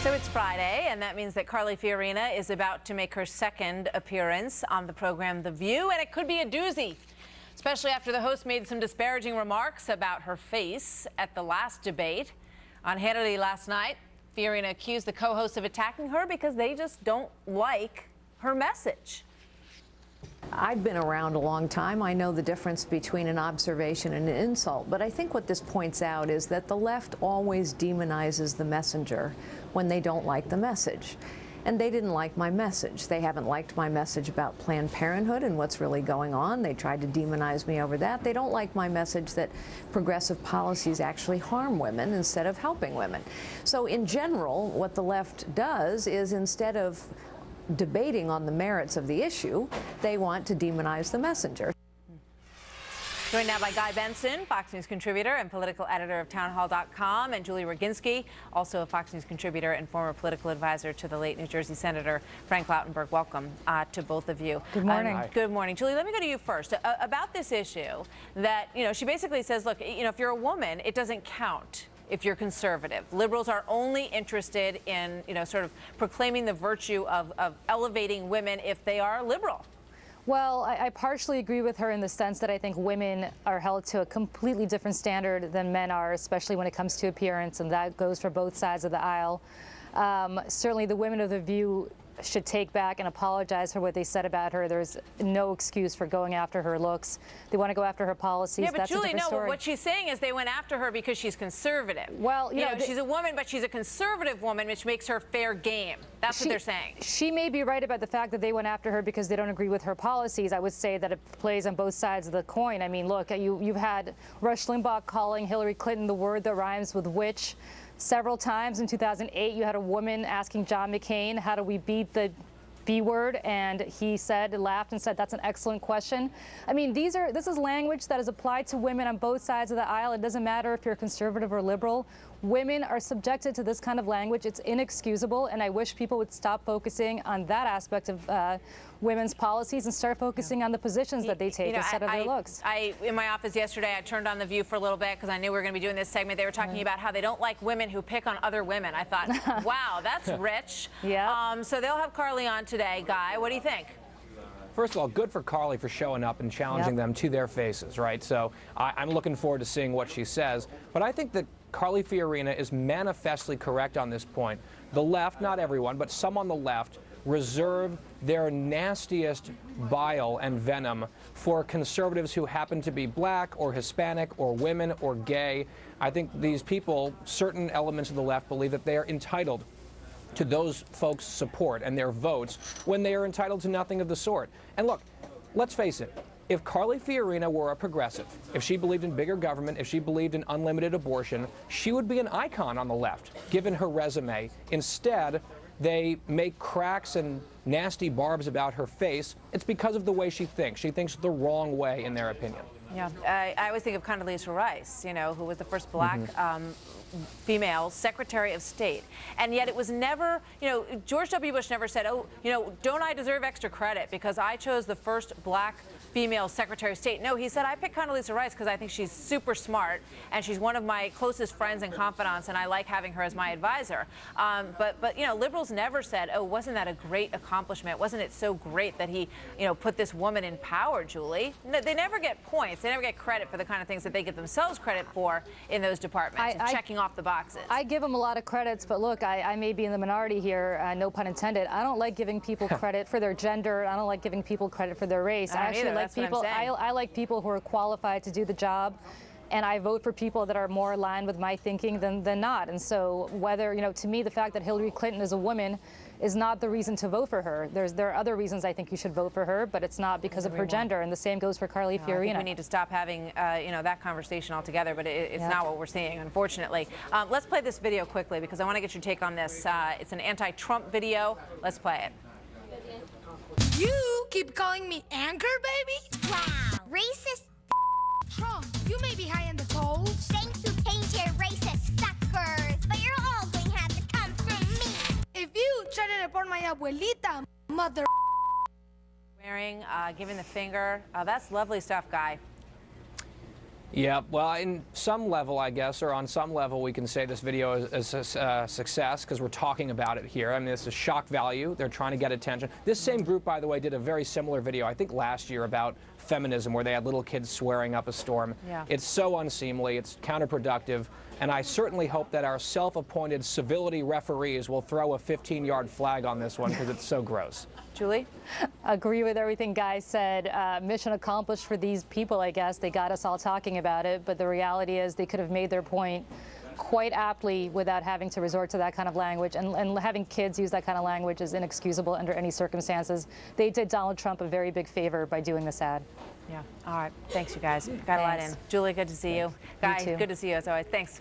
So it's Friday, and that means that Carly Fiorina is about to make her second appearance on the program The View, and it could be a doozy, especially after the host made some disparaging remarks about her face at the last debate. On Hannity last night, Fiorina accused the co-hosts of attacking her because they just don't like her message. I've been around a long time. I know the difference between an observation and an insult. But I think what this points out is that the left always demonizes the messenger when they don't like the message. And they didn't like my message. They haven't liked my message about Planned Parenthood and what's really going on. They tried to demonize me over that. They don't like my message that progressive policies actually harm women instead of helping women. So in general, what the left does is, instead of debating on the merits of the issue, they want to demonize the messenger. Joined now by Guy Benson, Fox News contributor and political editor of townhall.com, and Julie Roginsky, also a Fox News contributor and former political advisor to the late New Jersey Senator Frank Lautenberg. Welcome to both of you. Good morning. Good morning. Julie, let me go to you first. About this issue that, she basically says, look, if you're a woman, it doesn't count if you're conservative. Liberals are only interested in, sort of proclaiming the virtue of elevating women if they are liberal. Well, I partially agree with her in the sense that I think women are held to a completely different standard than men are, especially when it comes to appearance, and that goes for both sides of the aisle. Certainly the women of The View should take back and apologize for what they said about her. There's no excuse for going after her looks. They want to go after her policies. Yeah, but that's Julie, a different story. What she's saying is they went after her because she's conservative. Well, she's a woman, but she's a conservative woman, which makes her fair game. That's what they're saying. She may be right about the fact that they went after her because they don't agree with her policies. I would say that it plays on both sides of the coin. I mean, look, you've had Rush Limbaugh calling Hillary Clinton the word that rhymes with witch several times. In 2008, you had a woman asking John McCain, how do we beat the B word, and he laughed and said, that's an excellent question. I mean, this is language that is applied to women on both sides of the aisle. It doesn't matter if you're conservative or liberal. Women are subjected to this kind of language. It's inexcusable, and I wish people would stop focusing on that aspect of women's policies and start focusing on the positions that they take instead of their looks. In my office yesterday, I turned on The View for a little bit because I knew we were going to be doing this segment. They were talking about how they don't like women who pick on other women. I thought, wow, that's rich. Yeah. So they'll have Carly on today. Guy, what do you think? First of all, good for Carly for showing up and challenging them to their faces, right? So I'm looking forward to seeing what she says. But I think that Carly Fiorina is manifestly correct on this point. The left, not everyone, but some on the left, reserve their nastiest bile and venom for conservatives who happen to be black or Hispanic or women or gay. I think these people, certain elements of the left, believe that they are entitled to those folks' support and their votes when they are entitled to nothing of the sort. And look, let's face it, if Carly Fiorina were a progressive, if she believed in bigger government, if she believed in unlimited abortion, she would be an icon on the left, given her resume. Instead, they make cracks and nasty barbs about her face. It's because of the way she thinks. She thinks the wrong way, in their opinion. Yeah, I always think of Condoleezza Rice, who was the first black female Secretary of State. And yet it was never, George W. Bush never said, don't I deserve extra credit because I chose the first black female Secretary of State. No, he said, I picked Condoleezza Rice because I think she's super smart and she's one of my closest friends and confidants, and I like having her as my advisor. But liberals never said, oh, wasn't that a great accomplishment? Wasn't it so great that he, put this woman in power, Julie? No, they never get points. They never get credit for the kind of things that they give themselves credit for in those departments, checking off the boxes. I give them a lot of credits, but look, I may be in the minority here, no pun intended. I don't like giving people credit for their gender. I don't like giving people credit for their race. I actually like people. I like people who are qualified to do the job, and I vote for people that are more aligned with my thinking than not. And so whether, to me, the fact that Hillary Clinton is a woman is not the reason to vote for her. There are other reasons I think you should vote for her, but it's not because of her gender. And the same goes for Carly Fiorina. I think we need to stop having, that conversation altogether, but it's not what we're seeing, unfortunately. Let's play this video quickly because I want to get your take on this. It's an anti-Trump video. Let's play it. You keep calling me anchor, baby? Wow, racist Trump, you may be high in the polls. thanks to painted racist suckers, but you're all going to have to come from me. If you try to report my abuelita, mother... Wearing, giving the finger. That's lovely stuff, Guy. Yeah, well, in some level, I guess, or on some level, we can say this video is a success because we're talking about it here. I mean, this is shock value. They're trying to get attention. This same group, by the way, did a very similar video, I think last year, about feminism, where they had little kids swearing up a storm. Yeah. It's so unseemly. It's counterproductive. And I certainly hope that our self-appointed civility referees will throw a 15-yard flag on this one because it's so gross. Julie? Agree with everything Guy said. Mission accomplished for these people, I guess. They got us all talking about it, but the reality is they could have made their point quite aptly without having to resort to that kind of language, and having kids use that kind of language is inexcusable under any circumstances. They did Donald Trump a very big favor by doing this ad. Yeah. All right. Thanks, you guys. Got a lot in. Julie, good to see you. Guy, too. good to see you as always. Thanks.